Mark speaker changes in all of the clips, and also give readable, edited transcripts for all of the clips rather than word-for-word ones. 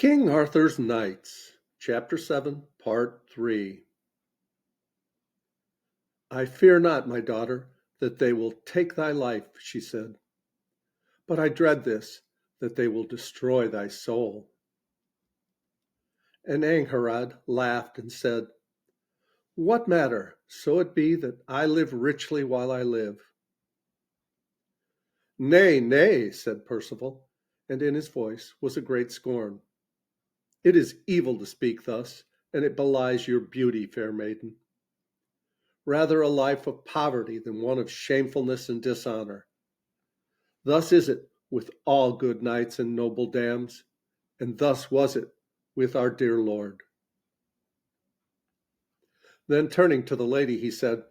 Speaker 1: King Arthur's Knights, Chapter 7, Part 3. I fear not, my daughter, that they will take thy life, she said, but I dread this, that they will destroy thy soul. And Angharad laughed and said, What matter, so it be that I live richly while I live? Nay, nay, said Percival, and in his voice was a great scorn. It is evil to speak thus, and it belies your beauty, fair maiden. Rather a life of poverty than one of shamefulness and dishonor. Thus is it with all good knights and noble dams, and thus was it with our dear Lord. Then turning to the lady, he said,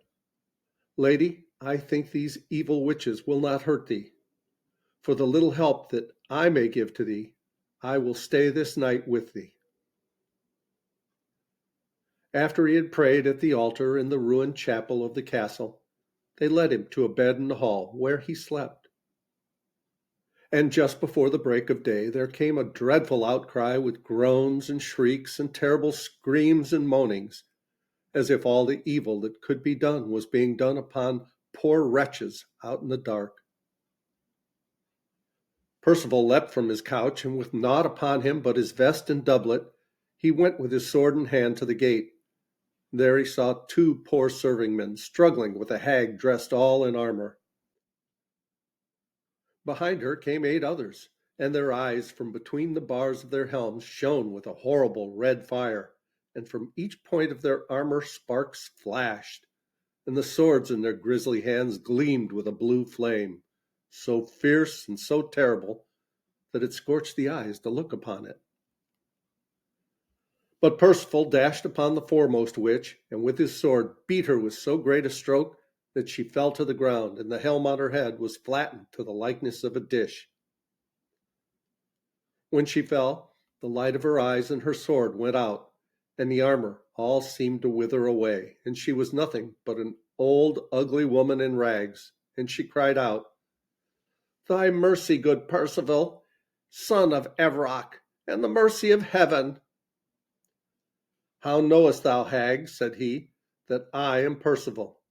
Speaker 1: Lady, I think these evil witches will not hurt thee. For the little help that I may give to thee, I will stay this night with thee. After he had prayed at the altar in the ruined chapel of the castle, they led him to a bed in the hall, where he slept. And just before the break of day there came a dreadful outcry with groans and shrieks and terrible screams and moanings, as if all the evil that could be done was being done upon poor wretches out in the dark. Percival leapt from his couch, and with naught upon him but his vest and doublet, he went with his sword in hand to the gate. There he saw two poor serving-men struggling with a hag dressed all in armor. Behind her came 8 others, and their eyes from between the bars of their helms shone with a horrible red fire, and from each point of their armor sparks flashed, and the swords in their grisly hands gleamed with a blue flame, so fierce and so terrible that it scorched the eyes to look upon it. But Percival dashed upon the foremost witch, and with his sword beat her with so great a stroke that she fell to the ground, and the helm on her head was flattened to the likeness of a dish. When she fell, the light of her eyes and her sword went out, and the armor all seemed to wither away, and she was nothing but an old, ugly woman in rags, and she cried out, Thy mercy, good Percival, son of Evroc, and the mercy of heaven. How knowest thou, hag, said he, that I am Percival?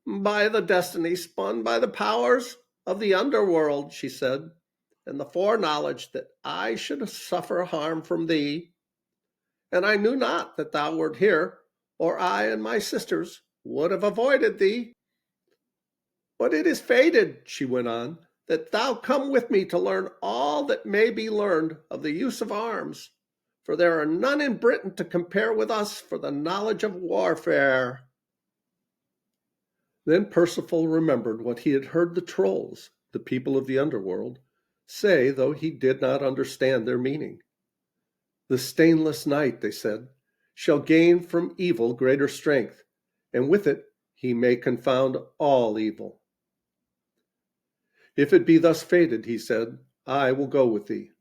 Speaker 1: By the destiny spun by the powers of the underworld, she said, and the foreknowledge that I should suffer harm from thee. And I knew not that thou wert here, or I and my sisters would have avoided thee. But it is fated, she went on, that thou come with me to learn all that may be learned of the use of arms, for there are none in Britain to compare with us for the knowledge of warfare. Then Percival remembered what he had heard the trolls, the people of the underworld, say, though he did not understand their meaning. The stainless knight, they said, shall gain from evil greater strength, and with it he may confound all evil. If it be thus fated, he said, I will go with thee.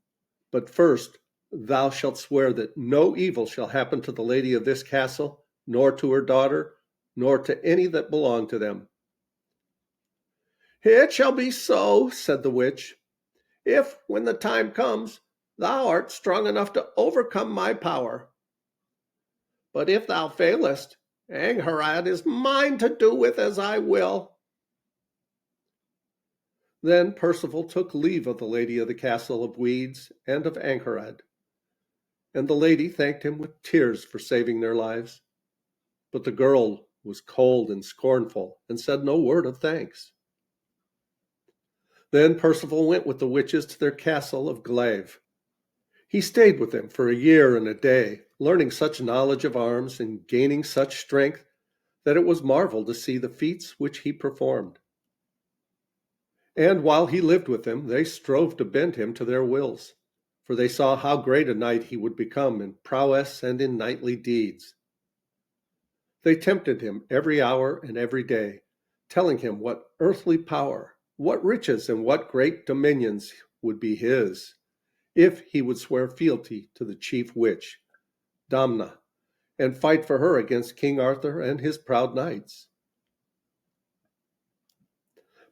Speaker 1: But first thou shalt swear that no evil shall happen to the lady of this castle, nor to her daughter, nor to any that belong to them. It shall be so, said the witch, if, when the time comes, thou art strong enough to overcome my power. But if thou failest, Angharad is mine to do with as I will. Then Percival took leave of the lady of the castle of weeds and of Angharad, and the lady thanked him with tears for saving their lives. But the girl was cold and scornful, and said no word of thanks. Then Percival went with the witches to their castle of Glaive. He stayed with them for a year and a day, learning such knowledge of arms and gaining such strength that it was marvel to see the feats which he performed. And while he lived with them, they strove to bend him to their wills, for they saw how great a knight he would become in prowess and in knightly deeds. They tempted him every hour and every day, telling him what earthly power, what riches, and what great dominions would be his, if he would swear fealty to the chief witch, Damna, and fight for her against King Arthur and his proud knights.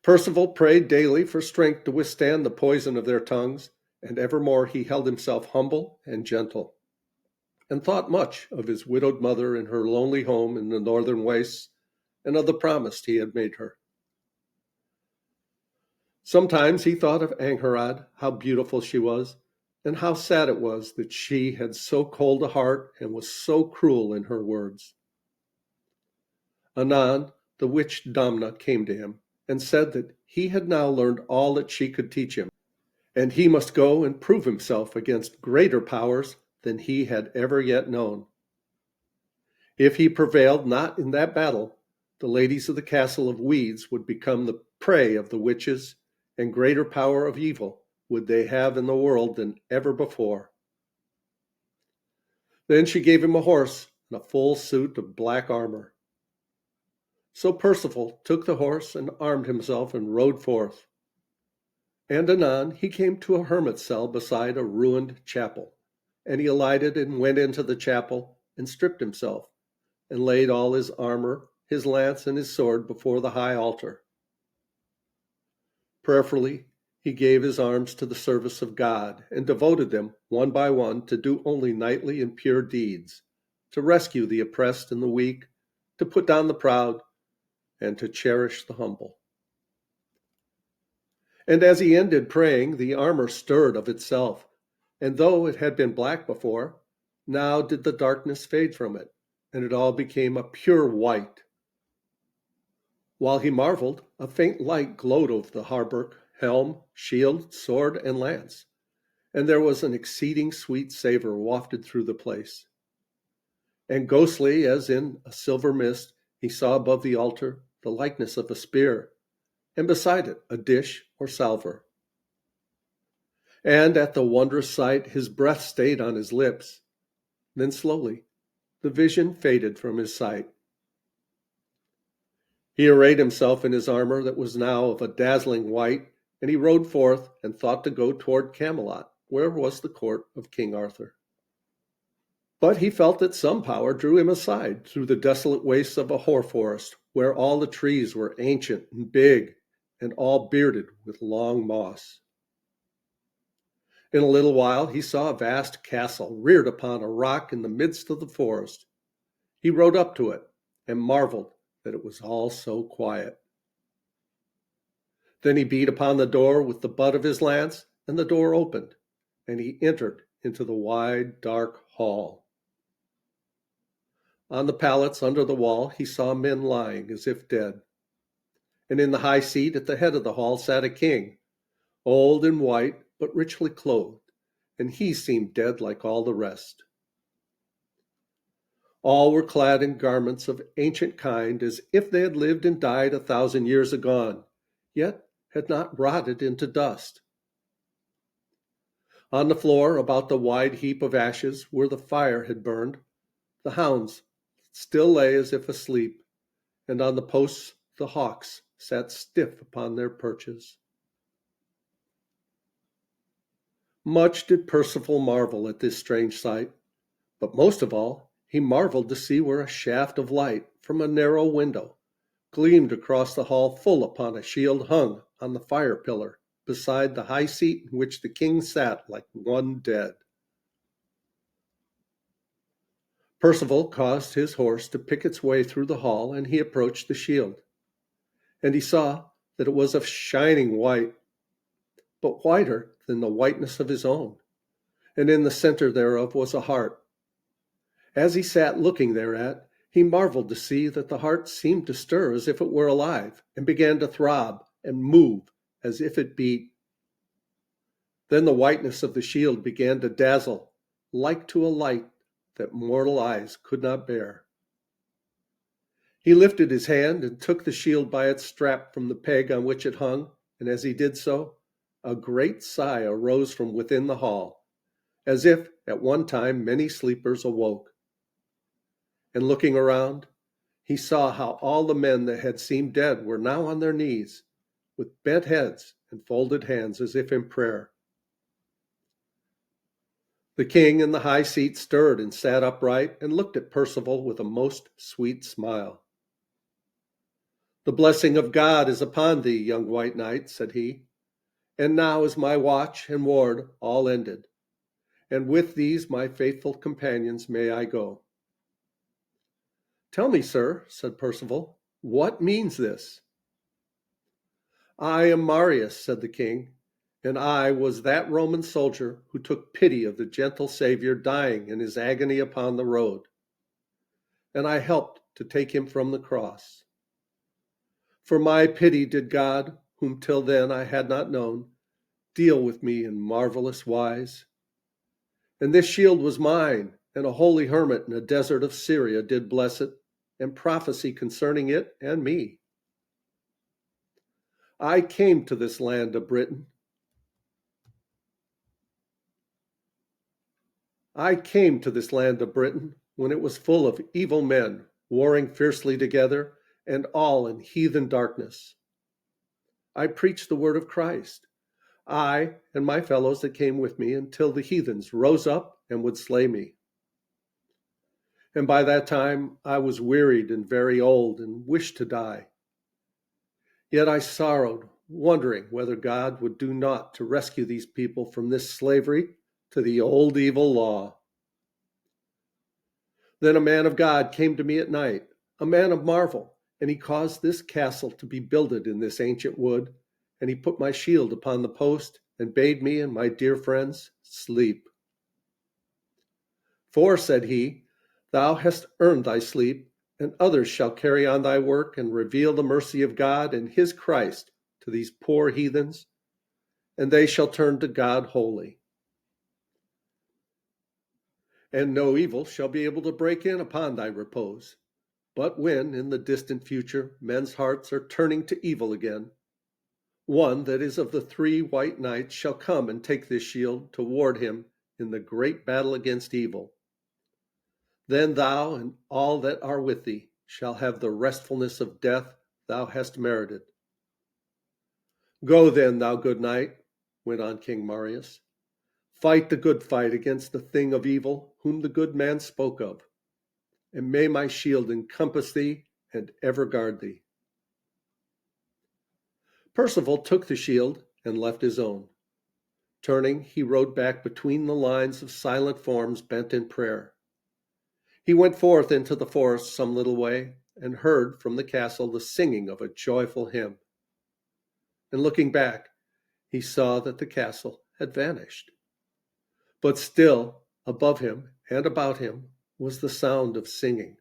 Speaker 1: Percival prayed daily for strength to withstand the poison of their tongues, and evermore he held himself humble and gentle, and thought much of his widowed mother in her lonely home in the northern wastes, and of the promise he had made her. Sometimes he thought of Angharad, how beautiful she was, and how sad it was that she had so cold a heart and was so cruel in her words. Anon, the witch Damna came to him and said that he had now learned all that she could teach him, and he must go and prove himself against greater powers than he had ever yet known. If he prevailed not in that battle, the ladies of the castle of Weeds would become the prey of the witches, and greater power of evil would they have in the world than ever before. Then she gave him a horse and a full suit of black armor. So Percival took the horse and armed himself and rode forth. And anon he came to a hermit's cell beside a ruined chapel, and he alighted and went into the chapel and stripped himself, and laid all his armor, his lance, and his sword before the high altar. Prayerfully he gave his arms to the service of God, and devoted them one by one to do only knightly and pure deeds, to rescue the oppressed and the weak, to put down the proud, and to cherish the humble. And as he ended praying, the armor stirred of itself, and though it had been black before, now did the darkness fade from it, and it all became a pure white. While he marveled, a faint light glowed over the hauberk, helm, shield, sword, and lance, and there was an exceeding sweet savor wafted through the place. And ghostly as in a silver mist, he saw above the altar the likeness of a spear, and beside it a dish or salver. And at the wondrous sight his breath stayed on his lips. Then slowly the vision faded from his sight. He arrayed himself in his armor that was now of a dazzling white, and he rode forth and thought to go toward Camelot, where was the court of King Arthur. But he felt that some power drew him aside through the desolate wastes of a hoar forest, where all the trees were ancient and big, and all bearded with long moss. In a little while he saw a vast castle reared upon a rock in the midst of the forest. He rode up to it and marveled that it was all so quiet. Then he beat upon the door with the butt of his lance, and the door opened, and he entered into the wide, dark hall. On the pallets under the wall he saw men lying as if dead, and in the high seat at the head of the hall sat a king, old and white, but richly clothed, and he seemed dead like all the rest. All were clad in garments of ancient kind, as if they had lived and died 1,000 years agone, yet had not rotted into dust. On the floor, about the wide heap of ashes where the fire had burned, the hounds still lay as if asleep, and on the posts the hawks sat stiff upon their perches. Much did Percival marvel at this strange sight, but most of all he marveled to see where a shaft of light from a narrow window gleamed across the hall full upon a shield hung on the fire pillar beside the high seat in which the king sat like one dead. Percival caused his horse to pick its way through the hall, and he approached the shield. And he saw that it was of shining white, but whiter than the whiteness of his own, and in the center thereof was a heart. As he sat looking thereat, he marveled to see that the heart seemed to stir as if it were alive, and began to throb and move as if it beat. Then the whiteness of the shield began to dazzle, like to a light that mortal eyes could not bear. He lifted his hand and took the shield by its strap from the peg on which it hung, and as he did so, a great sigh arose from within the hall, as if at one time many sleepers awoke. And looking around, he saw how all the men that had seemed dead were now on their knees, with bent heads and folded hands as if in prayer. The king in the high seat stirred and sat upright and looked at Percival with a most sweet smile. "The blessing of God is upon thee, young white knight," said he, And now is my watch and ward all ended, and with these my faithful companions may I go. Tell me, sir, said Percival, what means this? I am Marius, said the king, and I was that Roman soldier who took pity of the gentle Savior dying in his agony upon the road, and I helped to take him from the cross. For my pity did God, whom till then I had not known, deal with me in marvelous wise. And this shield was mine, and a holy hermit in a desert of Syria did bless it, and prophecy concerning it and me. I came to this land of Britain. I came to this land of Britain when it was full of evil men, warring fiercely together, and all in heathen darkness. I preached the word of Christ, I and my fellows that came with me, until the heathens rose up and would slay me. And by that time I was wearied and very old, and wished to die. Yet I sorrowed, wondering whether God would do naught to rescue these people from this slavery to the old evil law. Then a man of God came to me at night, a man of marvel, and he caused this castle to be builded in this ancient wood, and he put my shield upon the post, and bade me and my dear friends sleep. For, said he, thou hast earned thy sleep, and others shall carry on thy work and reveal the mercy of God and his Christ to these poor heathens, and they shall turn to God wholly. And no evil shall be able to break in upon thy repose. But when, in the distant future, men's hearts are turning to evil again, one that is of the 3 white knights shall come and take this shield to ward him in the great battle against evil. Then thou and all that are with thee shall have the restfulness of death thou hast merited. Go then, thou good knight, went on King Marius. Fight the good fight against the thing of evil whom the good man spoke of, and may my shield encompass thee and ever guard thee. Percival took the shield and left his own. Turning, he rode back between the lines of silent forms bent in prayer. He went forth into the forest some little way, and heard from the castle the singing of a joyful hymn. And looking back, he saw that the castle had vanished. But still, above him and about him, was the sound of singing,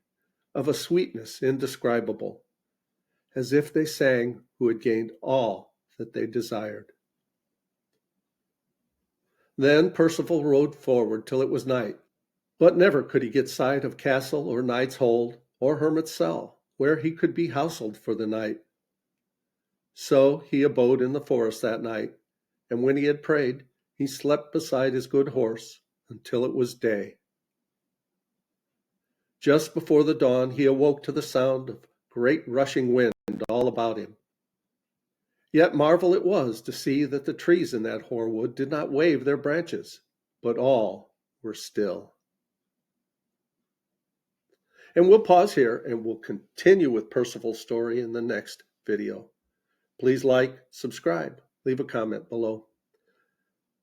Speaker 1: of a sweetness indescribable, as if they sang who had gained all that they desired. Then Percival rode forward till it was night, but never could he get sight of castle or knight's hold or hermit's cell, where he could be houseled for the night. So he abode in the forest that night, and when he had prayed, he slept beside his good horse until it was day. Just before the dawn he awoke to the sound of great rushing wind all about him. Yet marvel it was to see that the trees in that hoar wood did not wave their branches, but all were still. And we'll pause here and we'll continue with Percival's story in the next video. Please like, subscribe, leave a comment below.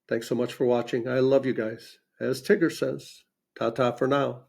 Speaker 1: Thanks so much for watching. I love you guys. As Tigger says, ta-ta for now.